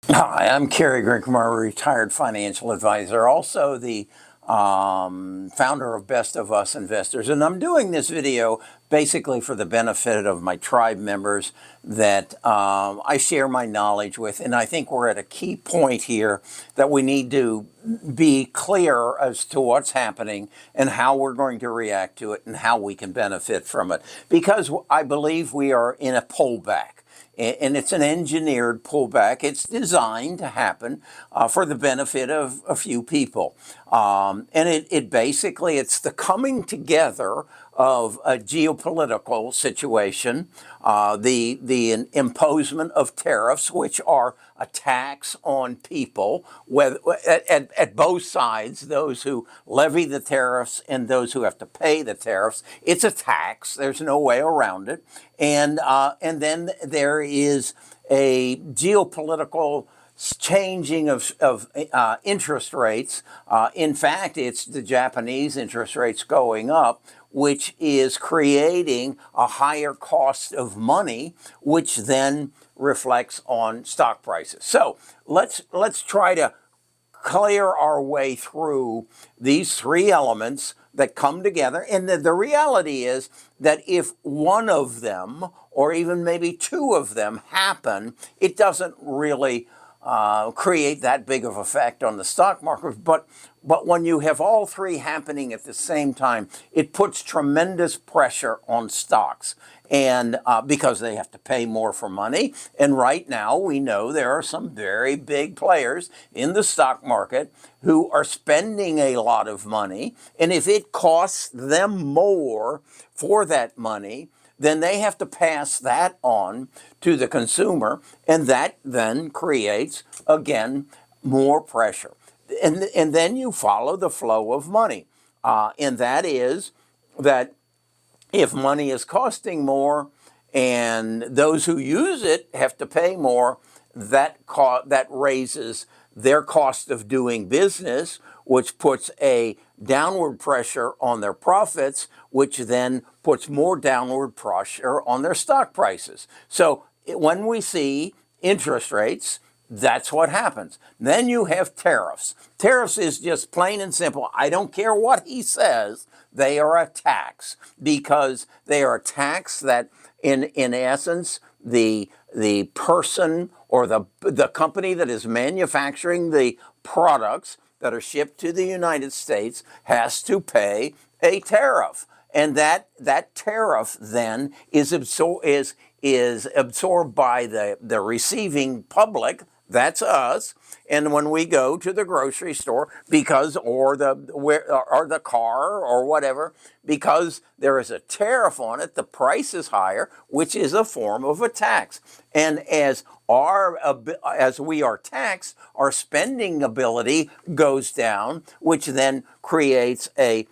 Hi, I'm Kerry, a retired financial advisor, also the founder of Best of Us Investors. And I'm doing this video basically for the benefit of my tribe members that I share my knowledge with. And I think we're at a key point here that we need to be clear as to what's happening and how we're going to react to it and how we can benefit from it. Because I believe we are in a pullback. And it's an engineered pullback. It's designed to happen for the benefit of a few people. And it basically, it's the coming together of a geopolitical situation, the imposition of tariffs, which are a tax on people, whether, at both sides, those who levy the tariffs and those who have to pay the tariffs. It's a tax. There's no way around it. And then there is a geopolitical changing of interest rates. In fact, it's the Japanese interest rates going up, which is creating a higher cost of money, which then reflects on stock prices. So let's try to clear our way through these three elements that come together. And the reality is that if one of them, or even maybe two of them, happen, it doesn't really create that big of effect on the stock market. But when you have all three happening at the same time, it puts tremendous pressure on stocks. And because they have to pay more for money. And right now we know there are some very big players in the stock market who are spending a lot of money. And if it costs them more for that money, then they have to pass that on to the consumer. And that then creates, again, more pressure. And then you follow the flow of money. And that is that if money is costing more and those who use it have to pay more, that raises their cost of doing business, which puts a downward pressure on their profits, which then puts more downward pressure on their stock prices. So when we see interest rates, that's what happens. Then you have tariffs. Tariffs is just plain and simple. I don't care what he says. They are a tax because they are a tax that, in essence, the person or the company that is manufacturing the products that are shipped to the United States has to pay a tariff. And that tariff then is absorbed by the receiving public. That's us. And when we go to the grocery store, or the car or whatever, because there is a tariff on it, the price is higher, which is a form of a tax. And as we are taxed, our spending ability goes down, which then creates a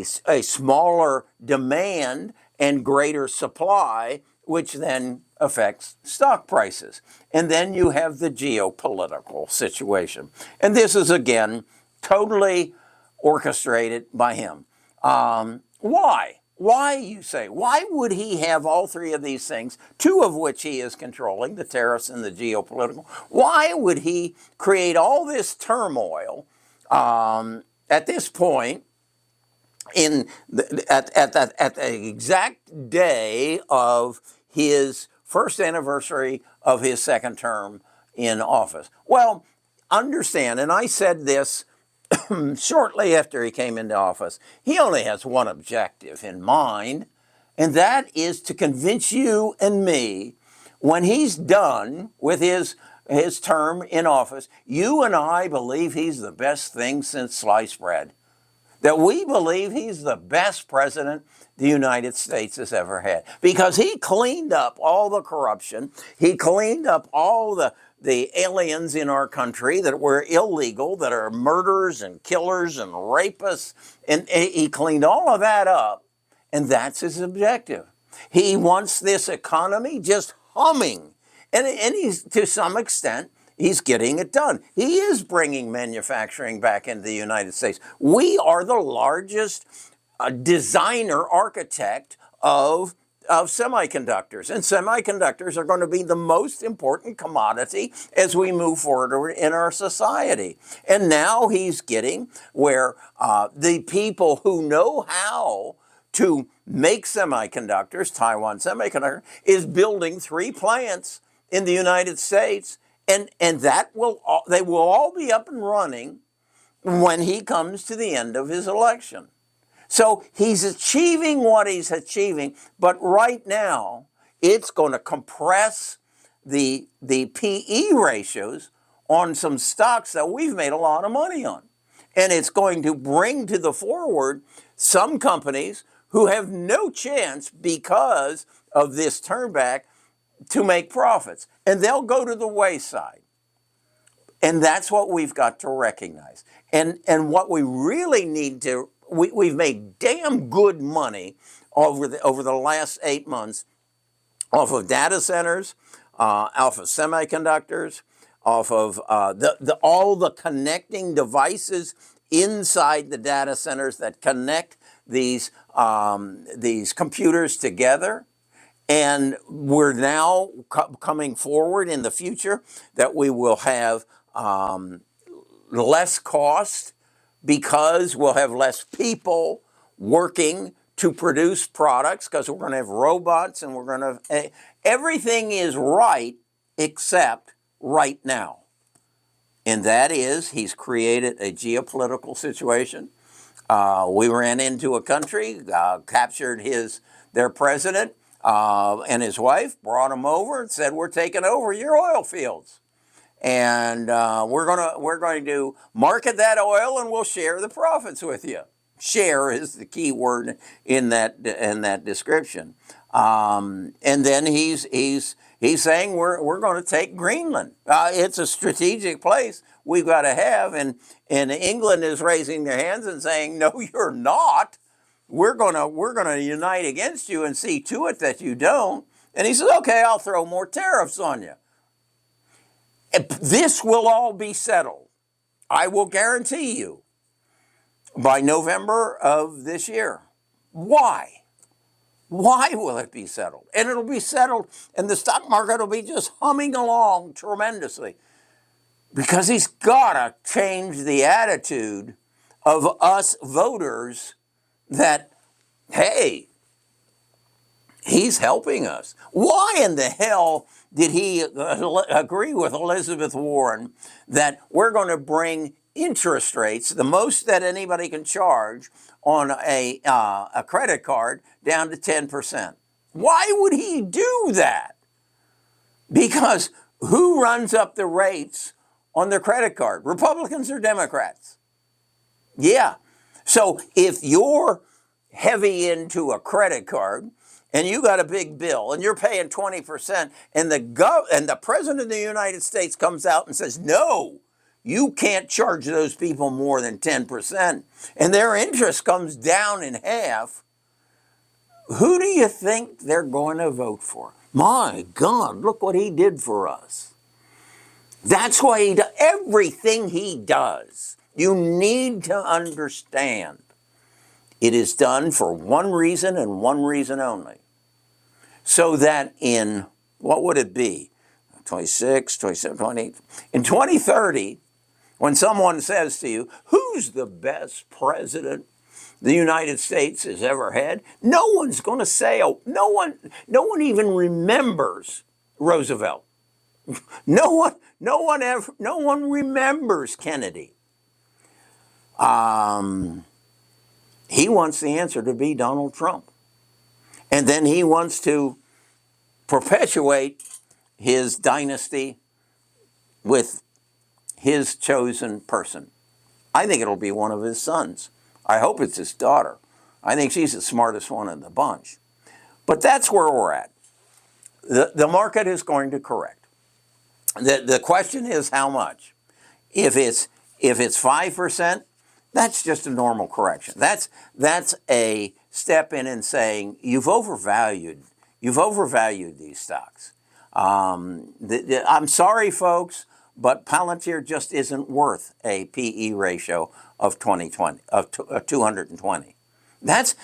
smaller demand and greater supply, which then affects stock prices. And then you have the geopolitical situation. And this is, again, totally orchestrated by him. Why? Why, you say? Why would he have all three of these things, two of which he is controlling, the tariffs and the geopolitical? Why would he create all this turmoil at this point at the exact day of his first anniversary of his second term in office? Well, understand, and I said this shortly after he came into office, he only has one objective in mind, and that is to convince you and me, when he's done with his term in office, you and I believe he's the best thing since sliced bread. That we believe he's the best president the United States has ever had. Because he cleaned up all the corruption. He cleaned up all the aliens in our country that were illegal, that are murderers and killers and rapists. And he cleaned all of that up. And that's his objective. He wants this economy just humming. And he's, to some extent, he's getting it done. He is bringing manufacturing back into the United States. We are the largest designer architect of semiconductors. And semiconductors are going to be the most important commodity as we move forward in our society. And now he's getting where the people who know how to make semiconductors, Taiwan Semiconductor, is building 3 plants in the United States. And they will all be up and running when he comes to the end of his election. So he's achieving what he's achieving, but right now it's going to compress the PE ratios on some stocks that we've made a lot of money on. And it's going to bring to the forward some companies who have no chance because of this turnback to make profits. And they'll go to the wayside. And that's what we've got to recognize. And what we really need to, we've made damn good money over the last 8 months off of data centers, off of semiconductors, off of all the connecting devices inside the data centers that connect these computers together. And we're now coming forward in the future that we will have less cost because we'll have less people working to produce products because we're going to have robots and we're going to... Everything is right except right now. And that is, he's created a geopolitical situation. We ran into a country, captured their president and his wife, brought them over and said, we're taking over your oil fields. And we're going to market that oil and we'll share the profits with you. Share is the key word in that description. And then he's saying we're going to take Greenland. It's a strategic place we've got to have, and England is raising their hands and saying, no, you're not. We're gonna unite against you and see to it that you don't. And he says, okay, I'll throw more tariffs on you. This will all be settled. I will guarantee you by November of this year. Why? Why will it be settled? And it'll be settled, and the stock market will be just humming along tremendously. Because he's got to change the attitude of us voters that, hey, he's helping us. Why in the hell did he agree with Elizabeth Warren that we're going to bring interest rates, the most that anybody can charge on a credit card, down to 10%? Why would he do that? Because who runs up the rates on their credit card? Republicans or Democrats? Yeah. So if you're heavy into a credit card and you got a big bill and you're paying 20%, and the president of the United States comes out and says, no, you can't charge those people more than 10%, and their interest comes down in half, who do you think they're going to vote for? My God, look what he did for us. That's why he does everything he does. You need to understand it is done for one reason and one reason only. So that in, what would it be? 26, 27, 28. In 2030, when someone says to you, who's the best president the United States has ever had? No one's going to say, oh, no one even remembers Roosevelt. No one remembers Kennedy. He wants the answer to be Donald Trump. And then he wants to perpetuate his dynasty with his chosen person. I think it'll be one of his sons. I hope it's his daughter. I think she's the smartest one in the bunch. But that's where we're at. The market is going to correct. The question is how much. If it's 5%, that's just a normal correction. That's a step in and saying you've overvalued these stocks. I'm sorry, folks, but Palantir just isn't worth a PE ratio of 220. That's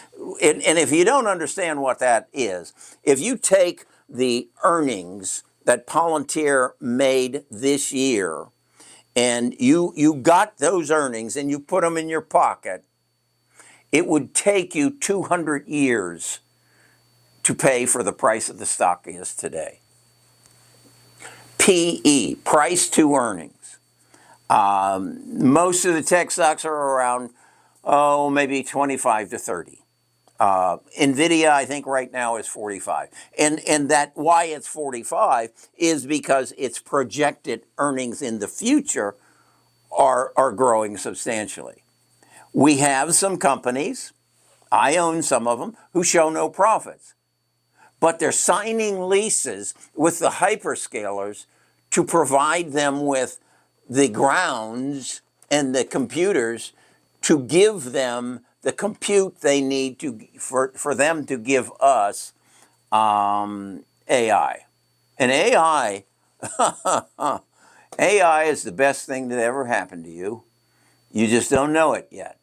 and if you don't understand what that is, if you take the earnings that Palantir made this year and you got those earnings and you put them in your pocket, it would take you 200 years to pay for the price of the stock is today. PE, price to earnings. Most of the tech stocks are around, maybe 25 to 30. NVIDIA, I think right now is 45. And that why it's 45 is because its projected earnings in the future are growing substantially. We have some companies, I own some of them, who show no profits. But they're signing leases with the hyperscalers to provide them with the grounds and the computers to give them the compute they need for them to give us AI. And AI, AI is the best thing that ever happened to you. You just don't know it yet.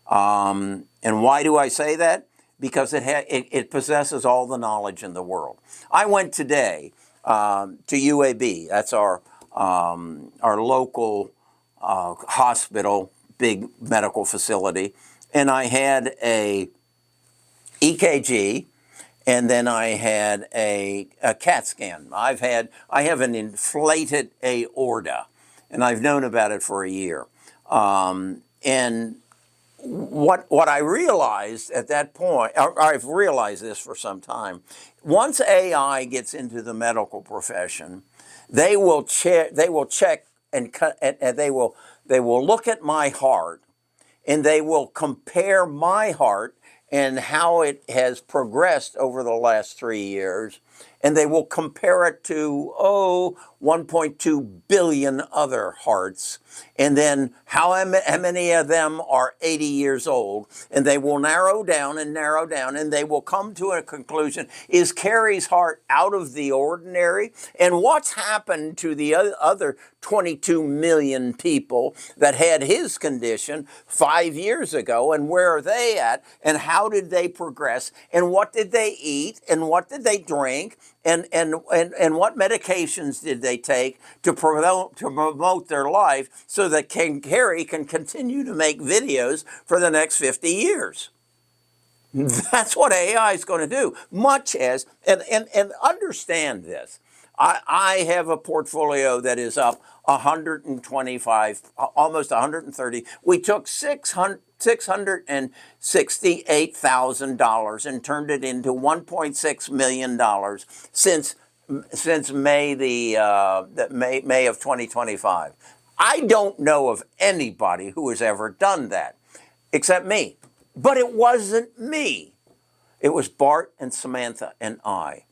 And why do I say that? Because it possesses all the knowledge in the world. I went today to UAB. That's our local hospital, big medical facility, and I had a EKG, and then I had a CAT scan. I have an inflated aorta, and I've known about it for a year. And what I realized at that point, or I've realized this for some time, once AI gets into the medical profession, they will check and they will look at my heart, and they will compare my heart and how it has progressed over the last 3 years, and they will compare it to 1.2 billion other hearts, and then how many of them are 80 years old, and they will narrow down, and they will come to a conclusion. Is Kerry's heart out of the ordinary? And what's happened to the other 22 million people that had his condition 5 years ago, and where are they at, and how did they progress, and what did they eat, and what did they drink, and what medications did they take to promote their life so that Kerry can continue to make videos for the next 50 years. That's what AI is going to do. Much as, and understand this, I have a portfolio that is up 125, almost 130. We took $668,000 and turned it into $1.6 million since May of 2025. I don't know of anybody who has ever done that, except me. But it wasn't me. It was Bart and Samantha and I.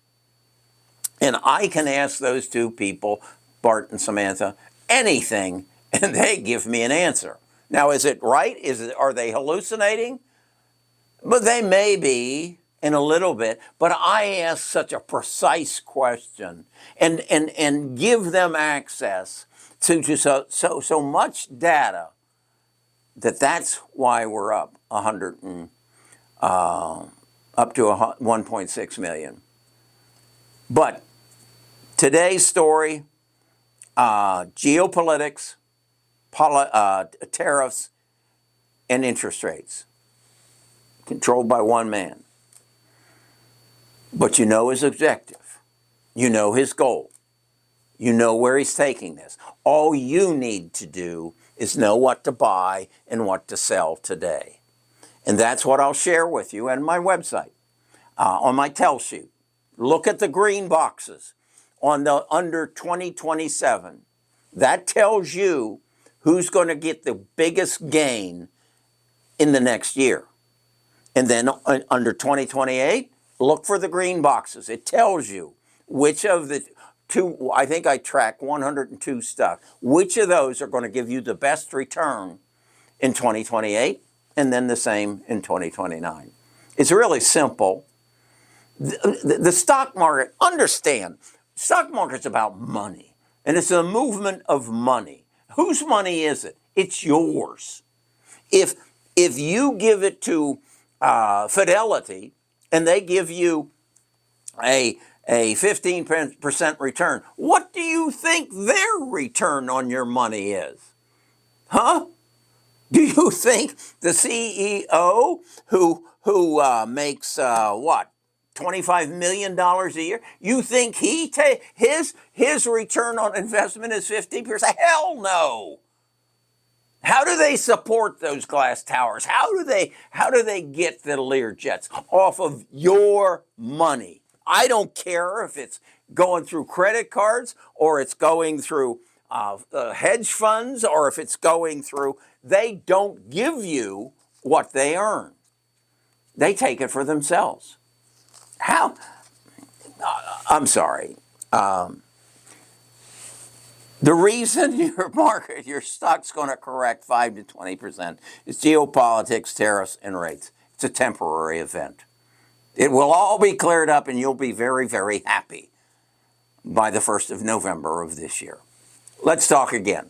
And I can ask those two people, Bart and Samantha, anything, and they give me an answer. Now, is it right? Are they hallucinating? But they may be in a little bit. But I ask such a precise question and give them access to so much data that's why we're up up to 1.6 million. But today's story, geopolitics, tariffs, and interest rates, controlled by one man. But you know his objective. You know his goal. You know where he's taking this. All you need to do is know what to buy and what to sell today. And that's what I'll share with you on my website, on my tell sheet. Look at the green boxes on the under 2027. That tells you who's going to get the biggest gain in the next year. And then under 2028, look for the green boxes. It tells you which of the two, I think I track 102 stocks, which of those are going to give you the best return in 2028 and then the same in 2029. It's really simple. The stock market, understand, stock market's about money, and it's a movement of money. Whose money is it? It's yours. If you give it to Fidelity, and they give you a 15% return. What do you think their return on your money is? Huh? Do you think the CEO who makes what, $25 million a year? You think his return on investment is 50%? Hell no. How do they support those glass towers? How do they get the Learjets? Off of your money. I don't care if it's going through credit cards or it's going through hedge funds or if it's going through. They don't give you what they earn. They take it for themselves. How? I'm sorry. The reason your stock's going to correct 5 to 20% is geopolitics, tariffs, and rates. It's a temporary event. It will all be cleared up and you'll be very, very happy by the 1st of November of this year. Let's talk again.